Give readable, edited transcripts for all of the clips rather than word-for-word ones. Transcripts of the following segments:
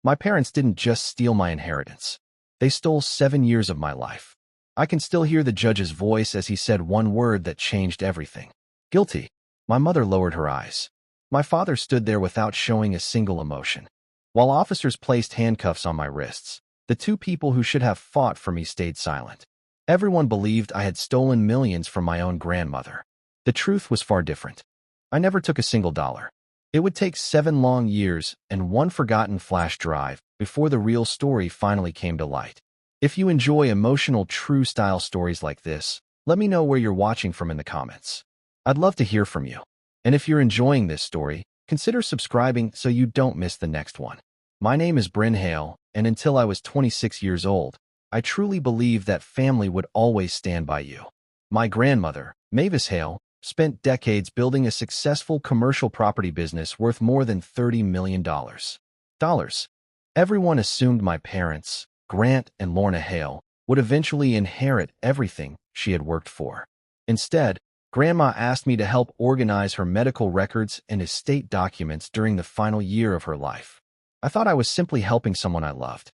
My parents didn't just steal my inheritance. They stole 7 years of my life. I can still hear the judge's voice as he said one word that changed everything. Guilty. My mother lowered her eyes. My father stood there without showing a single emotion. While officers placed handcuffs on my wrists, the two people who should have fought for me stayed silent. Everyone believed I had stolen millions from my own grandmother. The truth was far different. I never took a single dollar. It would take 7 long years and one forgotten flash drive before the real story finally came to light. If you enjoy emotional, true-style stories like this, let me know where you're watching from in the comments. I'd love to hear from you. And if you're enjoying this story, consider subscribing so you don't miss the next one. My name is Bryn Hale, and until I was 26 years old, I truly believed that family would always stand by you. My grandmother, Mavis Hale, spent decades building a successful commercial property business worth more than $30 million. Everyone assumed my parents, Grant and Lorna Hale, would eventually inherit everything she had worked for. Instead, Grandma asked me to help organize her medical records and estate documents during the final year of her life. I thought I was simply helping someone I loved.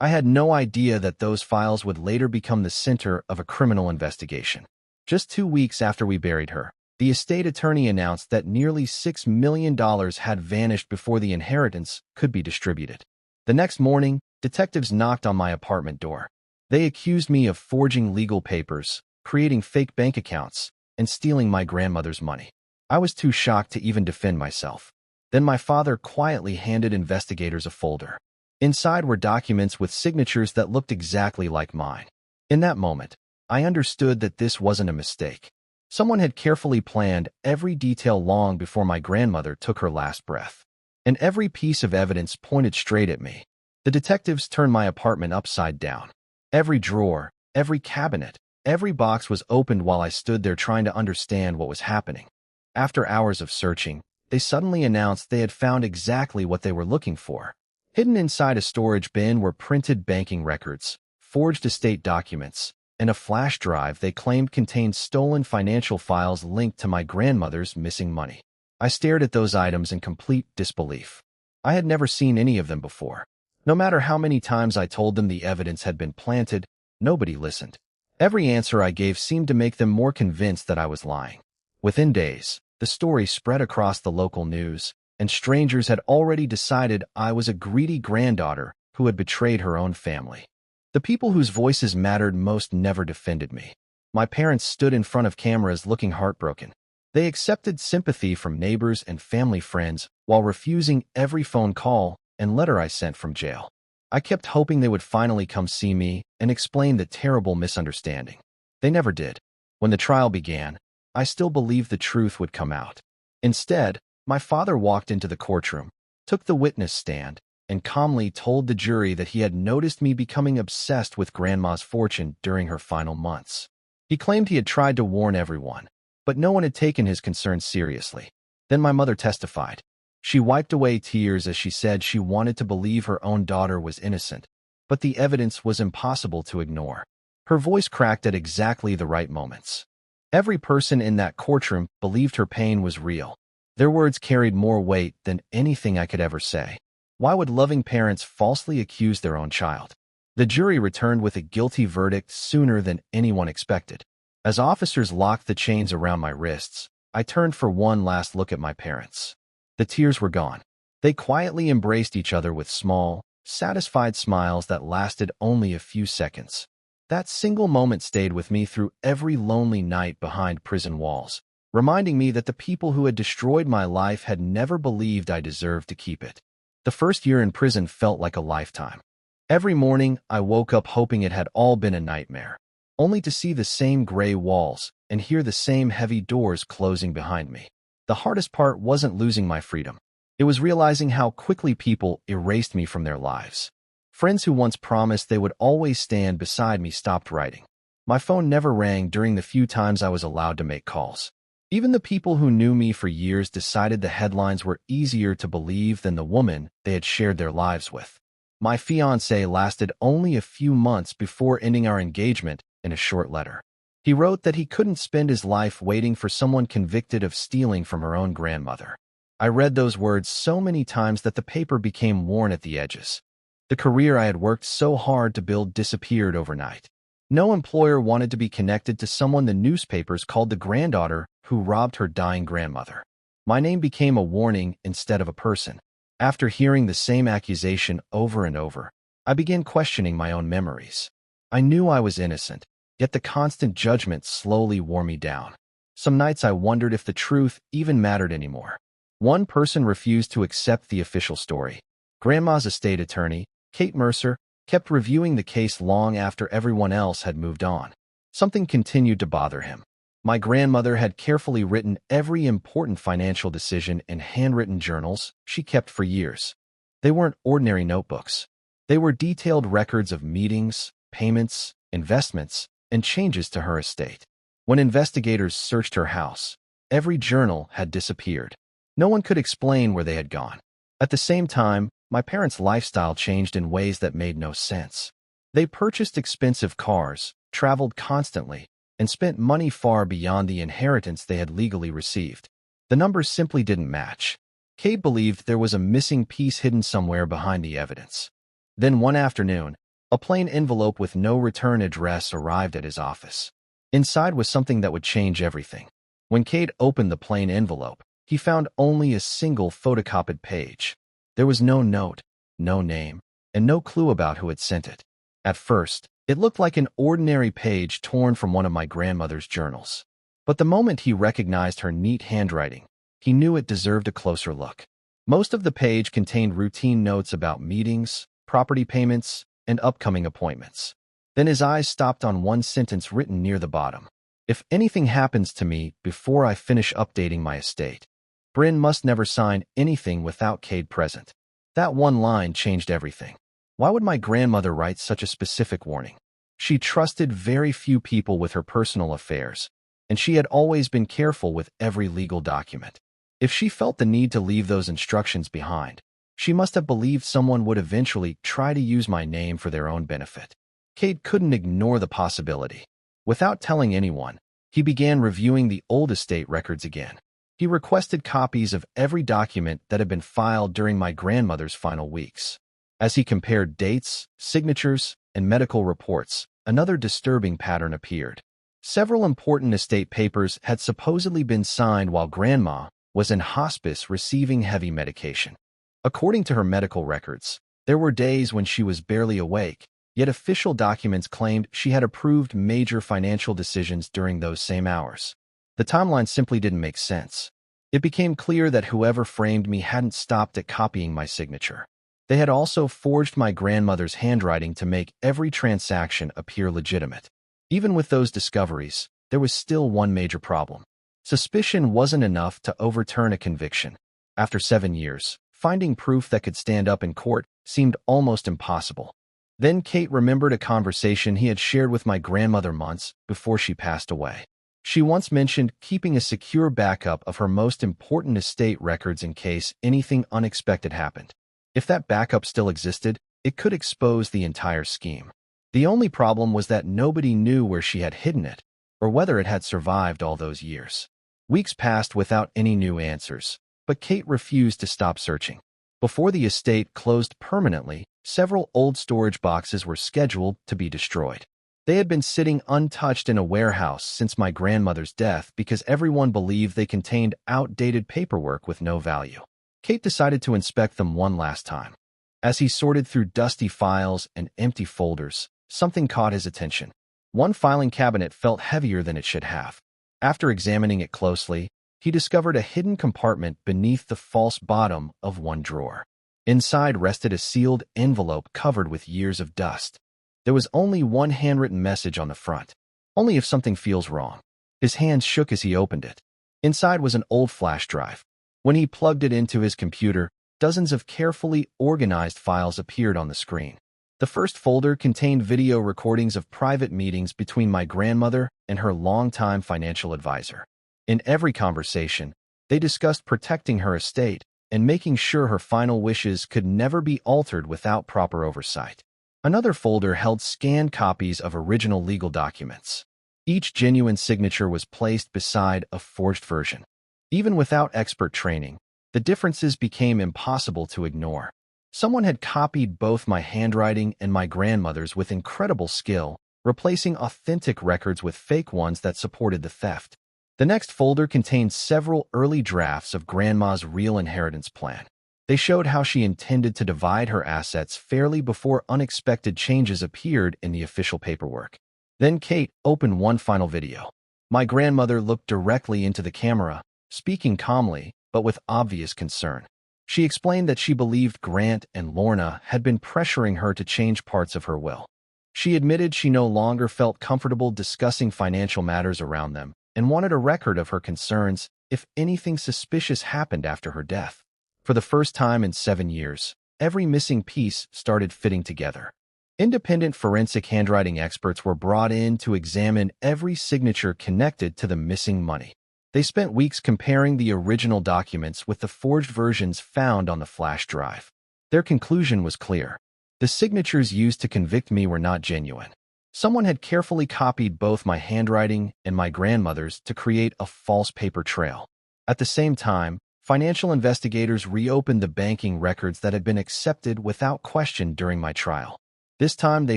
I had no idea that those files would later become the center of a criminal investigation. Just 2 weeks after we buried her, the estate attorney announced that nearly $6 million had vanished before the inheritance could be distributed. The next morning, detectives knocked on my apartment door. They accused me of forging legal papers, creating fake bank accounts, and stealing my grandmother's money. I was too shocked to even defend myself. Then my father quietly handed investigators a folder. Inside were documents with signatures that looked exactly like mine. In that moment, I understood that this wasn't a mistake. Someone had carefully planned every detail long before my grandmother took her last breath. And every piece of evidence pointed straight at me. The detectives turned my apartment upside down. Every drawer, every cabinet, every box was opened while I stood there trying to understand what was happening. After hours of searching, they suddenly announced they had found exactly what they were looking for. Hidden inside a storage bin were printed banking records, forged estate documents, and a flash drive they claimed contained stolen financial files linked to my grandmother's missing money. I stared at those items in complete disbelief. I had never seen any of them before. No matter how many times I told them the evidence had been planted, nobody listened. Every answer I gave seemed to make them more convinced that I was lying. Within days, the story spread across the local news, and strangers had already decided I was a greedy granddaughter who had betrayed her own family. The people whose voices mattered most never defended me. My parents stood in front of cameras looking heartbroken. They accepted sympathy from neighbors and family friends while refusing every phone call and letter I sent from jail. I kept hoping they would finally come see me and explain the terrible misunderstanding. They never did. When the trial began, I still believed the truth would come out. Instead, my father walked into the courtroom, took the witness stand, and calmly told the jury that he had noticed me becoming obsessed with Grandma's fortune during her final months. He claimed he had tried to warn everyone, but no one had taken his concerns seriously. Then my mother testified. She wiped away tears as she said she wanted to believe her own daughter was innocent, but the evidence was impossible to ignore. Her voice cracked at exactly the right moments. Every person in that courtroom believed her pain was real. Their words carried more weight than anything I could ever say. Why would loving parents falsely accuse their own child? The jury returned with a guilty verdict sooner than anyone expected. As officers locked the chains around my wrists, I turned for one last look at my parents. The tears were gone. They quietly embraced each other with small, satisfied smiles that lasted only a few seconds. That single moment stayed with me through every lonely night behind prison walls, reminding me that the people who had destroyed my life had never believed I deserved to keep it. The first year in prison felt like a lifetime. Every morning, I woke up hoping it had all been a nightmare, only to see the same gray walls and hear the same heavy doors closing behind me. The hardest part wasn't losing my freedom. It was realizing how quickly people erased me from their lives. Friends who once promised they would always stand beside me stopped writing. My phone never rang during the few times I was allowed to make calls. Even the people who knew me for years decided the headlines were easier to believe than the woman they had shared their lives with. My fiancé lasted only a few months before ending our engagement in a short letter. He wrote that he couldn't spend his life waiting for someone convicted of stealing from her own grandmother. I read those words so many times that the paper became worn at the edges. The career I had worked so hard to build disappeared overnight. No employer wanted to be connected to someone the newspapers called the granddaughter who robbed her dying grandmother. My name became a warning instead of a person. After hearing the same accusation over and over, I began questioning my own memories. I knew I was innocent, yet the constant judgment slowly wore me down. Some nights I wondered if the truth even mattered anymore. One person refused to accept the official story. Grandma's estate attorney, Kate Mercer, kept reviewing the case long after everyone else had moved on. Something continued to bother him. My grandmother had carefully written every important financial decision in handwritten journals she kept for years. They weren't ordinary notebooks. They were detailed records of meetings, payments, investments, and changes to her estate. When investigators searched her house, every journal had disappeared. No one could explain where they had gone. At the same time, my parents' lifestyle changed in ways that made no sense. They purchased expensive cars, traveled constantly, and spent money far beyond the inheritance they had legally received. The numbers simply didn't match. Kate believed there was a missing piece hidden somewhere behind the evidence. Then one afternoon, a plain envelope with no return address arrived at his office. Inside was something that would change everything. When Kate opened the plain envelope, he found only a single photocopied page. There was no note, no name, and no clue about who had sent it. At first, it looked like an ordinary page torn from one of my grandmother's journals. But the moment he recognized her neat handwriting, he knew it deserved a closer look. Most of the page contained routine notes about meetings, property payments, and upcoming appointments. Then his eyes stopped on one sentence written near the bottom. If anything happens to me before I finish updating my estate, Bryn must never sign anything without Kate present. That one line changed everything. Why would my grandmother write such a specific warning? She trusted very few people with her personal affairs, and she had always been careful with every legal document. If she felt the need to leave those instructions behind, she must have believed someone would eventually try to use my name for their own benefit. Kate couldn't ignore the possibility. Without telling anyone, he began reviewing the old estate records again. He requested copies of every document that had been filed during my grandmother's final weeks. As he compared dates, signatures, and medical reports, another disturbing pattern appeared. Several important estate papers had supposedly been signed while Grandma was in hospice receiving heavy medication. According to her medical records, there were days when she was barely awake, yet official documents claimed she had approved major financial decisions during those same hours. The timeline simply didn't make sense. It became clear that whoever framed me hadn't stopped at copying my signature. They had also forged my grandmother's handwriting to make every transaction appear legitimate. Even with those discoveries, there was still one major problem. Suspicion wasn't enough to overturn a conviction. After 7 years, finding proof that could stand up in court seemed almost impossible. Then Kate remembered a conversation he had shared with my grandmother months before she passed away. She once mentioned keeping a secure backup of her most important estate records in case anything unexpected happened. If that backup still existed, it could expose the entire scheme. The only problem was that nobody knew where she had hidden it, or whether it had survived all those years. Weeks passed without any new answers, but Kate refused to stop searching. Before the estate closed permanently, several old storage boxes were scheduled to be destroyed. They had been sitting untouched in a warehouse since my grandmother's death because everyone believed they contained outdated paperwork with no value. Kate decided to inspect them one last time. As he sorted through dusty files and empty folders, something caught his attention. One filing cabinet felt heavier than it should have. After examining it closely, he discovered a hidden compartment beneath the false bottom of one drawer. Inside rested a sealed envelope covered with years of dust. There was only one handwritten message on the front. Only if something feels wrong. His hands shook as he opened it. Inside was an old flash drive. When he plugged it into his computer, dozens of carefully organized files appeared on the screen. The first folder contained video recordings of private meetings between my grandmother and her longtime financial advisor. In every conversation, they discussed protecting her estate and making sure her final wishes could never be altered without proper oversight. Another folder held scanned copies of original legal documents. Each genuine signature was placed beside a forged version. Even without expert training, the differences became impossible to ignore. Someone had copied both my handwriting and my grandmother's with incredible skill, replacing authentic records with fake ones that supported the theft. The next folder contained several early drafts of Grandma's real inheritance plan. They showed how she intended to divide her assets fairly before unexpected changes appeared in the official paperwork. Then Kate opened one final video. My grandmother looked directly into the camera, speaking calmly, but with obvious concern. She explained that she believed Grant and Lorna had been pressuring her to change parts of her will. She admitted she no longer felt comfortable discussing financial matters around them and wanted a record of her concerns if anything suspicious happened after her death. For the first time in 7 years, every missing piece started fitting together. Independent forensic handwriting experts were brought in to examine every signature connected to the missing money. They spent weeks comparing the original documents with the forged versions found on the flash drive. Their conclusion was clear. The signatures used to convict me were not genuine. Someone had carefully copied both my handwriting and my grandmother's to create a false paper trail. At the same time, financial investigators reopened the banking records that had been accepted without question during my trial. This time they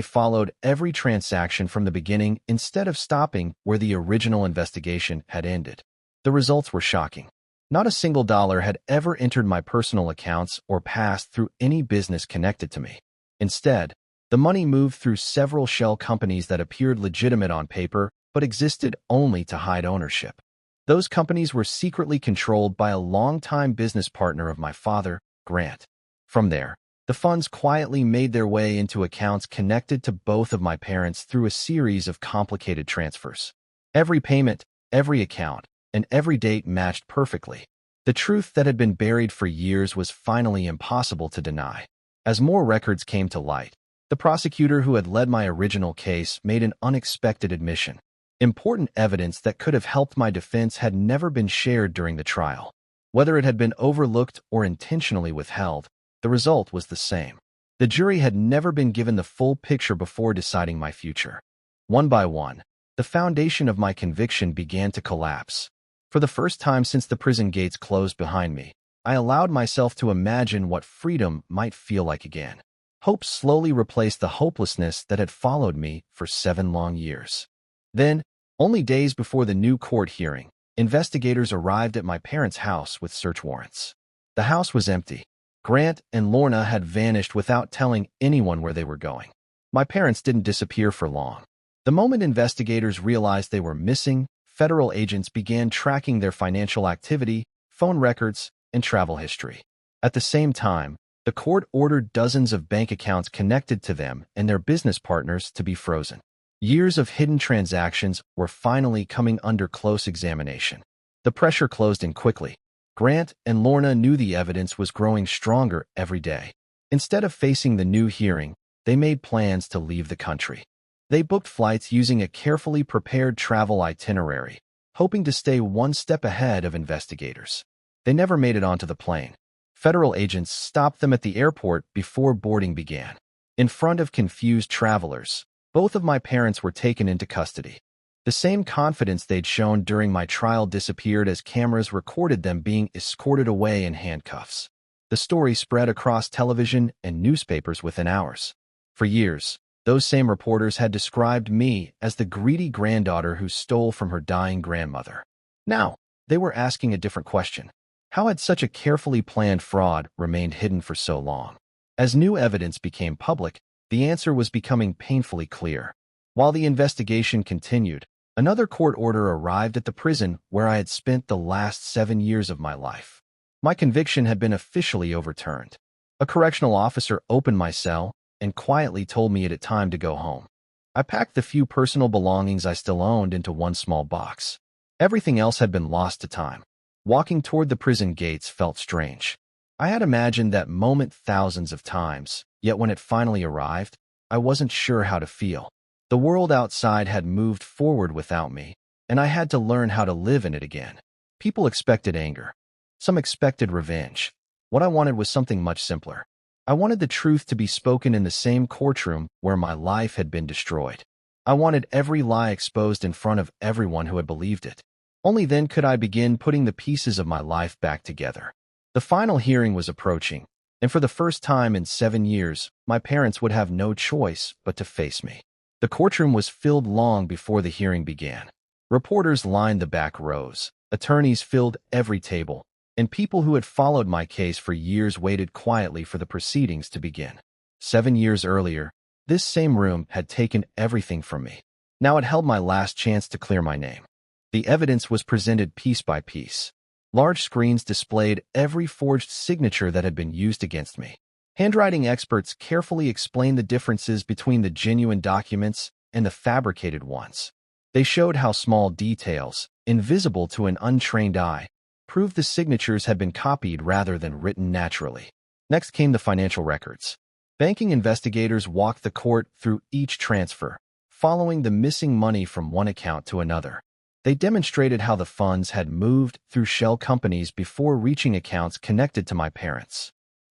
followed every transaction from the beginning instead of stopping where the original investigation had ended. The results were shocking. Not a single dollar had ever entered my personal accounts or passed through any business connected to me. Instead, the money moved through several shell companies that appeared legitimate on paper but existed only to hide ownership. Those companies were secretly controlled by a longtime business partner of my father, Grant. From there, the funds quietly made their way into accounts connected to both of my parents through a series of complicated transfers. Every payment, every account, and every date matched perfectly. The truth that had been buried for years was finally impossible to deny. As more records came to light, the prosecutor who had led my original case made an unexpected admission. Important evidence that could have helped my defense had never been shared during the trial. Whether it had been overlooked or intentionally withheld, the result was the same. The jury had never been given the full picture before deciding my future. One by one, the foundation of my conviction began to collapse. For the first time since the prison gates closed behind me, I allowed myself to imagine what freedom might feel like again. Hope slowly replaced the hopelessness that had followed me for 7 long years. Then, only days before the new court hearing, investigators arrived at my parents' house with search warrants. The house was empty. Grant and Lorna had vanished without telling anyone where they were going. My parents didn't disappear for long. The moment investigators realized they were missing, federal agents began tracking their financial activity, phone records, and travel history. At the same time, the court ordered dozens of bank accounts connected to them and their business partners to be frozen. Years of hidden transactions were finally coming under close examination. The pressure closed in quickly. Grant and Lorna knew the evidence was growing stronger every day. Instead of facing the new hearing, they made plans to leave the country. They booked flights using a carefully prepared travel itinerary, hoping to stay one step ahead of investigators. They never made it onto the plane. Federal agents stopped them at the airport before boarding began. In front of confused travelers, both of my parents were taken into custody. The same confidence they'd shown during my trial disappeared as cameras recorded them being escorted away in handcuffs. The story spread across television and newspapers within hours. For years, those same reporters had described me as the greedy granddaughter who stole from her dying grandmother. Now, they were asking a different question. How had such a carefully planned fraud remained hidden for so long? As new evidence became public, the answer was becoming painfully clear. While the investigation continued, another court order arrived at the prison where I had spent the last 7 years of my life. My conviction had been officially overturned. A correctional officer opened my cell and quietly told me it had time to go home. I packed the few personal belongings I still owned into one small box. Everything else had been lost to time. Walking toward the prison gates felt strange. I had imagined that moment thousands of times, yet when it finally arrived, I wasn't sure how to feel. The world outside had moved forward without me, and I had to learn how to live in it again. People expected anger. Some expected revenge. What I wanted was something much simpler. I wanted the truth to be spoken in the same courtroom where my life had been destroyed. I wanted every lie exposed in front of everyone who had believed it. Only then could I begin putting the pieces of my life back together. The final hearing was approaching, And for the first time in 7 years, my parents would have no choice but to face me. The courtroom was filled long before the hearing began. Reporters lined the back rows, attorneys filled every table, and people who had followed my case for years waited quietly for the proceedings to begin. 7 years earlier, this same room had taken everything from me. Now it held my last chance to clear my name. The evidence was presented piece by piece. Large screens displayed every forged signature that had been used against me. Handwriting experts carefully explained the differences between the genuine documents and the fabricated ones. They showed how small details, invisible to an untrained eye, proved the signatures had been copied rather than written naturally. Next came the financial records. Banking investigators walked the court through each transfer, following the missing money from one account to another. They demonstrated how the funds had moved through shell companies before reaching accounts connected to my parents.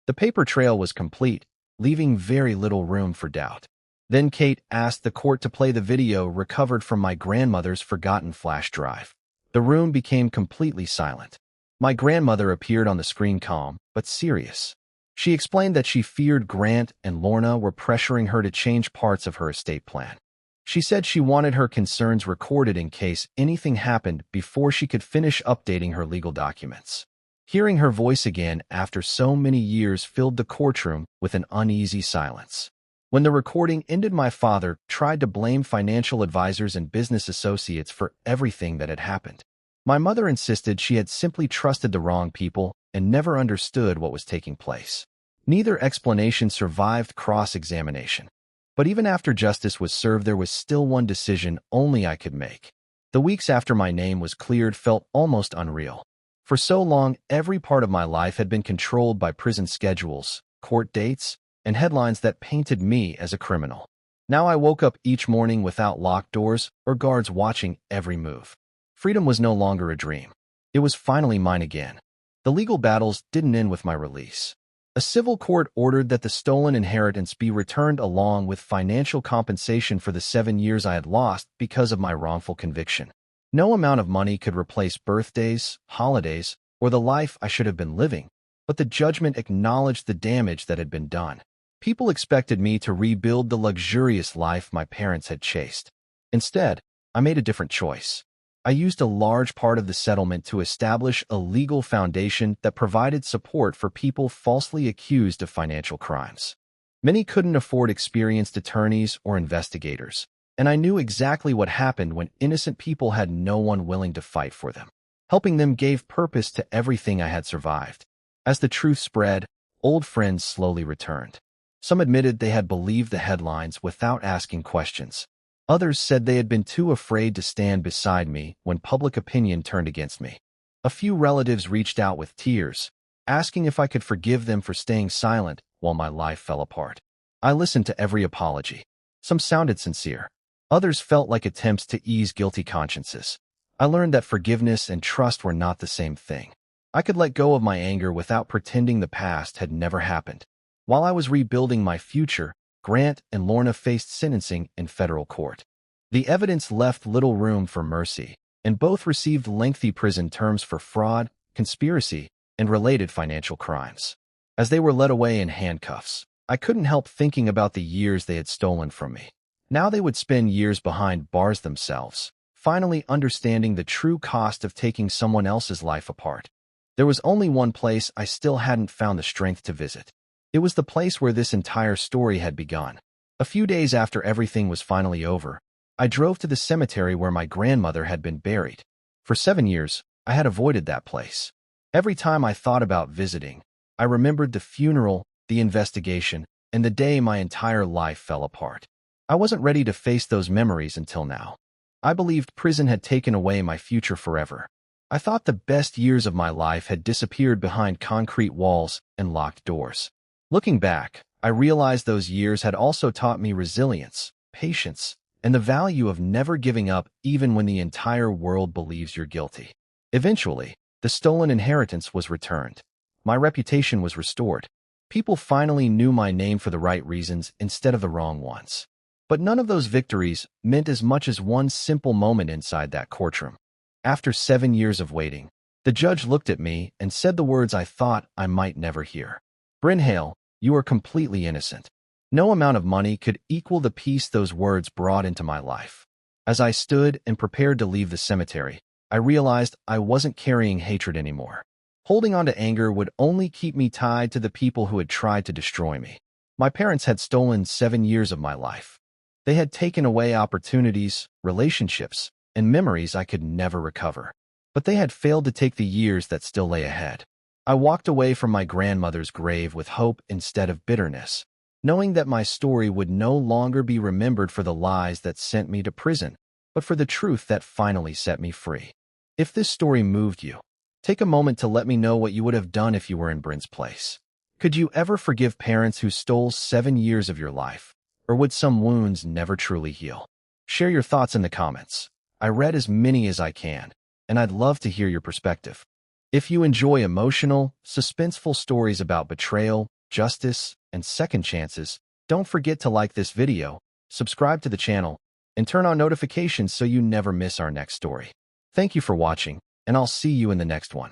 The paper trail was complete, leaving very little room for doubt. Then Kate asked the court to play the video recovered from my grandmother's forgotten flash drive. The room became completely silent. My grandmother appeared on the screen calm, but serious. She explained that she feared Grant and Lorna were pressuring her to change parts of her estate plan. She said she wanted her concerns recorded in case anything happened before she could finish updating her legal documents. Hearing her voice again after so many years filled the courtroom with an uneasy silence. When the recording ended, my father tried to blame financial advisors and business associates for everything that had happened. My mother insisted she had simply trusted the wrong people and never understood what was taking place. Neither explanation survived cross-examination. But even after justice was served, there was still one decision only I could make. The weeks after my name was cleared felt almost unreal. For so long, every part of my life had been controlled by prison schedules, court dates, and headlines that painted me as a criminal. Now I woke up each morning without locked doors or guards watching every move. Freedom was no longer a dream. It was finally mine again. The legal battles didn't end with my release. A civil court ordered that the stolen inheritance be returned along with financial compensation for the 7 years I had lost because of my wrongful conviction. No amount of money could replace birthdays, holidays, or the life I should have been living, but the judgment acknowledged the damage that had been done. People expected me to rebuild the luxurious life my parents had chased. Instead, I made a different choice. I used a large part of the settlement to establish a legal foundation that provided support for people falsely accused of financial crimes. Many couldn't afford experienced attorneys or investigators, and I knew exactly what happened when innocent people had no one willing to fight for them. Helping them gave purpose to everything I had survived. As the truth spread, old friends slowly returned. Some admitted they had believed the headlines without asking questions. Others said they had been too afraid to stand beside me when public opinion turned against me. A few relatives reached out with tears, asking if I could forgive them for staying silent while my life fell apart. I listened to every apology. Some sounded sincere. Others felt like attempts to ease guilty consciences. I learned that forgiveness and trust were not the same thing. I could let go of my anger without pretending the past had never happened. While I was rebuilding my future, Grant and Lorna faced sentencing in federal court. The evidence left little room for mercy, and both received lengthy prison terms for fraud, conspiracy, and related financial crimes. As they were led away in handcuffs, I couldn't help thinking about the years they had stolen from me. Now they would spend years behind bars themselves, finally understanding the true cost of taking someone else's life apart. There was only one place I still hadn't found the strength to visit. It was the place where this entire story had begun. A few days after everything was finally over, I drove to the cemetery where my grandmother had been buried. For 7 years, I had avoided that place. Every time I thought about visiting, I remembered the funeral, the investigation, and the day my entire life fell apart. I wasn't ready to face those memories until now. I believed prison had taken away my future forever. I thought the best years of my life had disappeared behind concrete walls and locked doors. Looking back, I realized those years had also taught me resilience, patience, and the value of never giving up even when the entire world believes you're guilty. Eventually, the stolen inheritance was returned. My reputation was restored. People finally knew my name for the right reasons instead of the wrong ones. But none of those victories meant as much as one simple moment inside that courtroom. After 7 years of waiting, the judge looked at me and said the words I thought I might never hear. Bryn Hale, you are completely innocent. No amount of money could equal the peace those words brought into my life. As I stood and prepared to leave the cemetery, I realized I wasn't carrying hatred anymore. Holding on to anger would only keep me tied to the people who had tried to destroy me. My parents had stolen 7 years of my life. They had taken away opportunities, relationships, and memories I could never recover. But they had failed to take the years that still lay ahead. I walked away from my grandmother's grave with hope instead of bitterness, knowing that my story would no longer be remembered for the lies that sent me to prison, but for the truth that finally set me free. If this story moved you, take a moment to let me know what you would have done if you were in Bryn's place. Could you ever forgive parents who stole 7 years of your life? Or would some wounds never truly heal? Share your thoughts in the comments. I read as many as I can, and I'd love to hear your perspective. If you enjoy emotional, suspenseful stories about betrayal, justice, and second chances, don't forget to like this video, subscribe to the channel, and turn on notifications so you never miss our next story. Thank you for watching, and I'll see you in the next one.